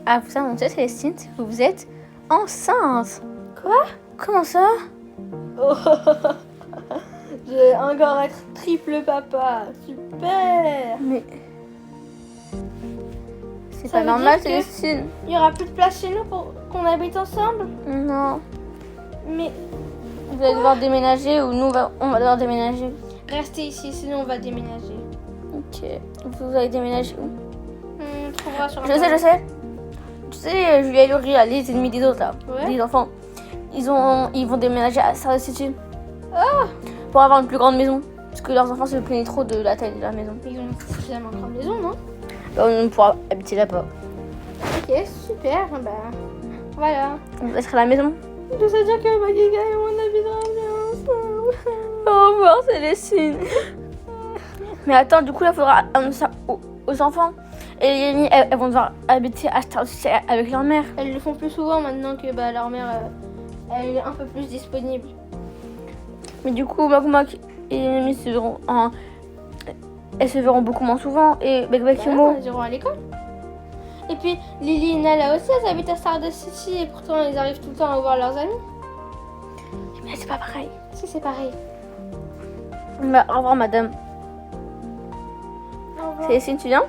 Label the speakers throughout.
Speaker 1: à vous annoncer, Célestine, que vous êtes enceinte. Quoi? Comment ça?
Speaker 2: Oh, je vais encore être triple papa. Super.
Speaker 1: Mais c'est
Speaker 2: Ça
Speaker 1: pas
Speaker 2: veut
Speaker 1: normal,
Speaker 2: dire que-
Speaker 1: Célestine.
Speaker 2: Il y aura plus de place chez nous pour qu'on habite ensemble.
Speaker 1: Non.
Speaker 2: Mais
Speaker 1: Vous allez devoir déménager ou nous, on va devoir déménager.
Speaker 2: restez ici, sinon on va déménager.
Speaker 1: Ok. Vous allez déménager où?
Speaker 2: On trouvera sur
Speaker 1: Je sais. Tu sais, Julia et Laurie, les ennemis des autres là,
Speaker 2: Ouais.
Speaker 1: les enfants, ils vont déménager à Star City. Pour avoir une plus grande maison. Parce que leurs enfants se plaignaient trop de la taille de la maison.
Speaker 2: Ils ont une suffisamment grande maison, non?
Speaker 1: On pourra habiter là-bas.
Speaker 2: Ok, super. Bah, voilà.
Speaker 1: On va être à la maison.
Speaker 2: Je sais dire que Magiga et on habitera bien ensemble.
Speaker 1: Au revoir, Célestine. Mais attends, du coup, là, il faudra annoncer ça aux enfants. Et les Yéni, elles vont devoir habiter à Star City avec leur mère.
Speaker 2: Elles le font plus souvent maintenant que leur mère elle est un peu plus disponible.
Speaker 1: Mais du coup, Mac et Mimi se verront elles se verront beaucoup moins souvent. Et Bec et Mo.
Speaker 2: Elles iront à l'école. Et puis Lily et Nala aussi, elles habitent à Stardust City et pourtant elles arrivent tout le temps à voir leurs amis.
Speaker 1: Mais c'est pas pareil.
Speaker 2: Si, c'est pareil.
Speaker 1: Bah, au revoir, madame.
Speaker 2: Au revoir.
Speaker 1: Célestine, tu viens?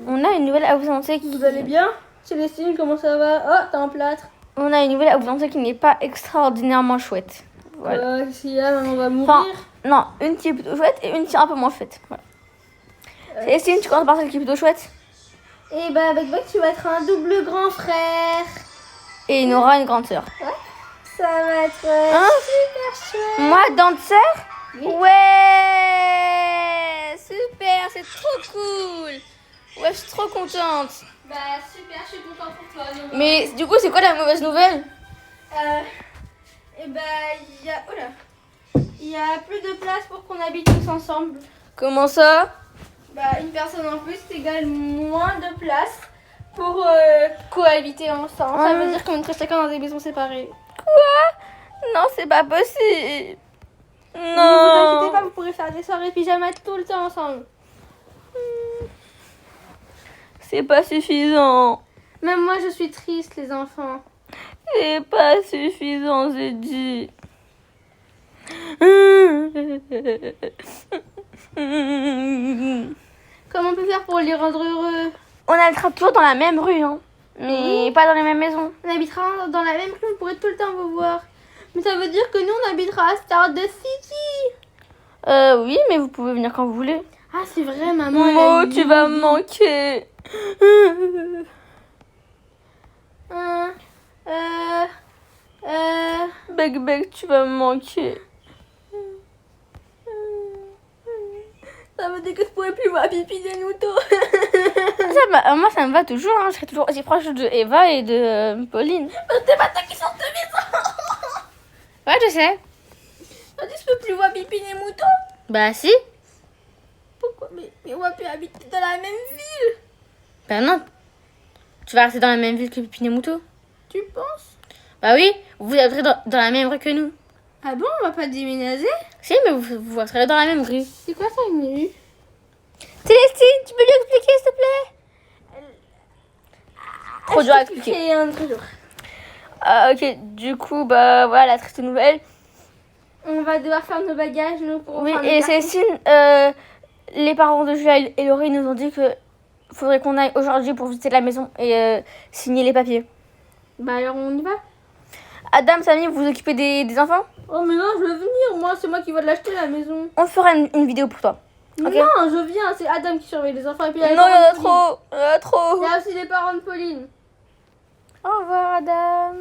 Speaker 1: On a une nouvelle à vous annoncer qui...
Speaker 2: Vous allez bien? Célestine, comment ça va? Oh, t'as un plâtre.
Speaker 1: On a une nouvelle à vous annoncer qui n'est pas extraordinairement chouette. Voilà.
Speaker 2: Qu'est-ce qu'il y a? Maman va mourir.
Speaker 1: Enfin, non, une qui est plutôt chouette et une qui est un peu moins chouette. Voilà. Célestine, tu commences par celle qui est plutôt chouette.
Speaker 2: Et bah avec Bec, tu vas être un double grand frère.
Speaker 1: Et il y aura une grande sœur.
Speaker 2: Ça va être
Speaker 1: Hein?
Speaker 2: super chouette.
Speaker 1: Moi, grande sœur?
Speaker 2: Oui.
Speaker 1: Ouais! Super, c'est trop cool! Ouais, je suis trop contente.
Speaker 2: Bah super, je suis contente pour toi. Noah.
Speaker 1: Mais du coup, c'est quoi la mauvaise nouvelle?
Speaker 2: Et bah il y a plus de place pour qu'on habite tous ensemble.
Speaker 1: Comment ça?
Speaker 2: Bah une personne en plus égale moins de place pour cohabiter ensemble. Ça veut dire qu'on est chacun dans des maisons séparées.
Speaker 1: Quoi? Non, c'est pas possible.
Speaker 2: Ne vous inquiétez
Speaker 1: Non.
Speaker 2: pas, vous pourrez faire des soirées pyjama tout le temps ensemble.
Speaker 1: C'est pas suffisant.
Speaker 2: Même moi je suis triste les enfants.
Speaker 1: C'est pas suffisant, j'ai dit.
Speaker 2: Comment on peut faire pour les rendre heureux?
Speaker 1: On habitera toujours dans la même rue, hein. Mais pas dans les mêmes maisons.
Speaker 2: On habitera dans la même rue, on pourrait tout le temps vous voir. Mais ça veut dire que nous on habitera à Stardust City.
Speaker 1: Oui, mais vous pouvez venir quand vous voulez.
Speaker 2: Ah c'est vrai maman. elle a
Speaker 1: Mo,
Speaker 2: une
Speaker 1: tu vas me
Speaker 2: vie.
Speaker 1: manquer. Bec, tu vas me manquer.
Speaker 2: Ça veut dire que je pourrais plus voir Pipi des Noutos.
Speaker 1: Moi, ça me va toujours. Hein. Je serai toujours aussi proche de Eva et de Pauline.
Speaker 2: C'est pas toi qui sors de maison.
Speaker 1: Ouais, je sais.
Speaker 2: T'as dit je peux plus voir Pipi des Moutons.
Speaker 1: Bah, si.
Speaker 2: Pourquoi mais on va plus habiter dans la même ville.
Speaker 1: Bah, non. Tu vas rester dans la même ville que Pépine et Mouton.
Speaker 2: Tu penses?
Speaker 1: Bah oui, vous habiterez dans la même rue que nous.
Speaker 2: Ah bon, on va pas déménager?
Speaker 1: Si, mais vous serez dans la même rue.
Speaker 2: C'est quoi ça une rue?
Speaker 1: Célestine, tu peux lui expliquer, s'il te plaît? Trop dur à expliquer.
Speaker 2: C'est un truc.
Speaker 1: Ok, du coup, bah voilà la triste nouvelle.
Speaker 2: On va devoir faire nos bagages, nous, pour
Speaker 1: Oui,
Speaker 2: faire nos
Speaker 1: et
Speaker 2: cartons.
Speaker 1: Célestine, les parents de Julia et Laurie nous ont dit que faudrait qu'on aille aujourd'hui pour visiter la maison et signer les papiers.
Speaker 2: Bah alors on y va.
Speaker 1: Adam, Samy, vous vous occupez des enfants?
Speaker 2: Oh mais non, je veux venir. Moi, c'est moi qui vais l'acheter la maison.
Speaker 1: On fera une vidéo pour toi. Ok.
Speaker 2: Non, je viens. C'est Adam qui surveille les enfants. Et puis
Speaker 1: Non,
Speaker 2: il
Speaker 1: il
Speaker 2: y
Speaker 1: y en a
Speaker 2: a
Speaker 1: trop. Il y en a trop.
Speaker 2: Il y a aussi les parents de Pauline.
Speaker 1: Au revoir, Adam.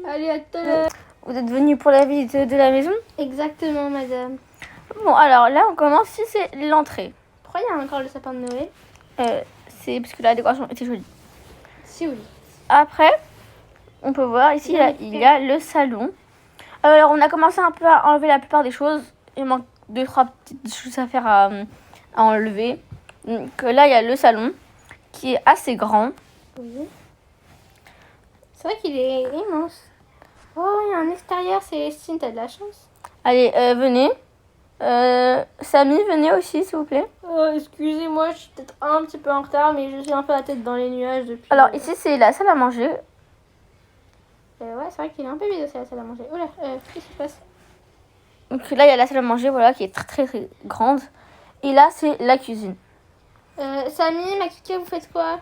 Speaker 2: Allez, à tout à l'heure.
Speaker 1: Vous êtes venus pour la visite de la maison?
Speaker 2: Exactement, madame.
Speaker 1: Bon, alors là, on commence. Si c'est l'entrée.
Speaker 2: Pourquoi il y a encore le sapin de Noël?
Speaker 1: C'est parce que la décoration était jolie.
Speaker 2: Si oui.
Speaker 1: Après, on peut voir ici, il y a le salon. Alors, on a commencé un peu à enlever la plupart des choses. Il manque 2-3 petites choses à faire à enlever. Donc là, il y a le salon qui est assez grand.
Speaker 2: Oui. C'est vrai qu'il est immense. Oh, il y a un extérieur, Célestine, t'as de la chance.
Speaker 1: Allez, venez. Samy, venez aussi, s'il vous plaît.
Speaker 2: Excusez-moi, je suis peut-être un petit peu en retard, mais je suis un peu la tête dans les nuages depuis.
Speaker 1: Alors, ici, c'est la salle à manger.
Speaker 2: Ouais, c'est vrai qu'il est un peu vide aussi la salle à manger. Oula, qu'est-ce qui se passe?
Speaker 1: Donc là, il y a la salle à manger, voilà, qui est très, très, très grande. Et là, c'est la cuisine.
Speaker 2: Samy, Makika, vous faites quoi?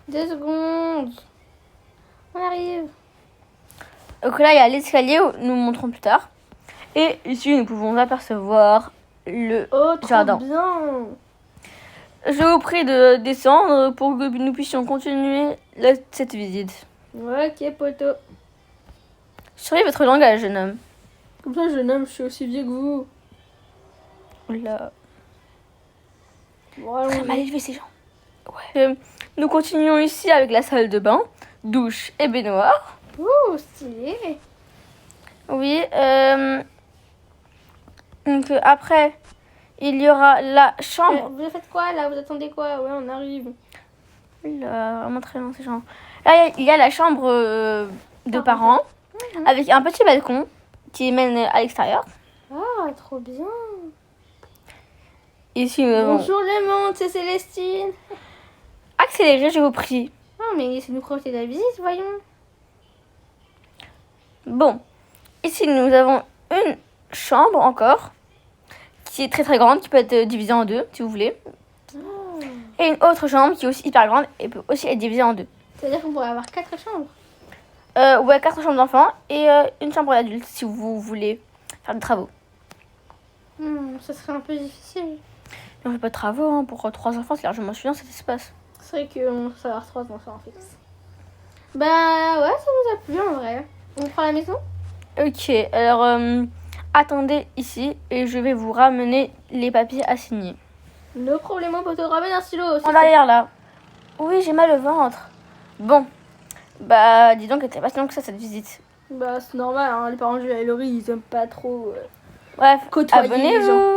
Speaker 2: 2 secondes. On arrive.
Speaker 1: Donc là, il y a l'escalier, où nous montrons plus tard. Et ici, nous pouvons apercevoir le
Speaker 2: Trop
Speaker 1: jardin.
Speaker 2: bien.
Speaker 1: Je vous prie de descendre pour que nous puissions continuer cette visite.
Speaker 2: Ok, poteau.
Speaker 1: Surveillez votre langage, jeune homme.
Speaker 2: Comme ça, jeune homme, je suis aussi vieux que vous.
Speaker 1: Oula.
Speaker 2: Bon, allons-y.
Speaker 1: Très mal élevé, ces gens. Ouais. Nous continuons ici avec la salle de bain, douche et baignoire.
Speaker 2: Ouh, stylé.
Speaker 1: Oui. Donc après, il y aura la chambre.
Speaker 2: Vous faites quoi là? Vous attendez quoi? Ouais, on arrive.
Speaker 1: Oula, vraiment très long, ces gens. Là, il y a la chambre de parents, avec un petit balcon qui mène à l'extérieur.
Speaker 2: Ah, trop bien.
Speaker 1: Ici, nous avons
Speaker 2: Bonjour le monde, c'est Célestine.
Speaker 1: accéléré, je vous prie.
Speaker 2: Ah, mais laissez-nous profiter de la visite, voyons.
Speaker 1: Bon, ici, nous avons une chambre encore, qui est très très grande, qui peut être divisée en deux, si vous voulez. Et une autre chambre qui est aussi hyper grande et peut aussi être divisée en deux.
Speaker 2: C'est-à-dire qu'on pourrait avoir 4 chambres.
Speaker 1: Ouais, 4 chambres d'enfants et une chambre d'adulte, si vous voulez faire des travaux.
Speaker 2: Ça serait un peu difficile.
Speaker 1: Mais on fait pas de travaux, hein, pour 3 enfants, c'est largement suffisant cet espace.
Speaker 2: C'est vrai qu'on va avoir 3 enfants en fait. Bah ouais, ça nous a plu en vrai. On prend la maison?
Speaker 1: Ok, alors attendez ici et je vais vous ramener les papiers à signer.
Speaker 2: No problème, poteau, ramène un stylo aussi.
Speaker 1: En arrière là. Oui, j'ai mal au ventre. Bon, bah dis donc, elle était pas si longue que ça cette visite.
Speaker 2: Bah c'est normal, hein, les parents de Jules et Laurie, ils aiment pas trop
Speaker 1: Bref,
Speaker 2: côtoyer les gens.
Speaker 1: abonnez-vous.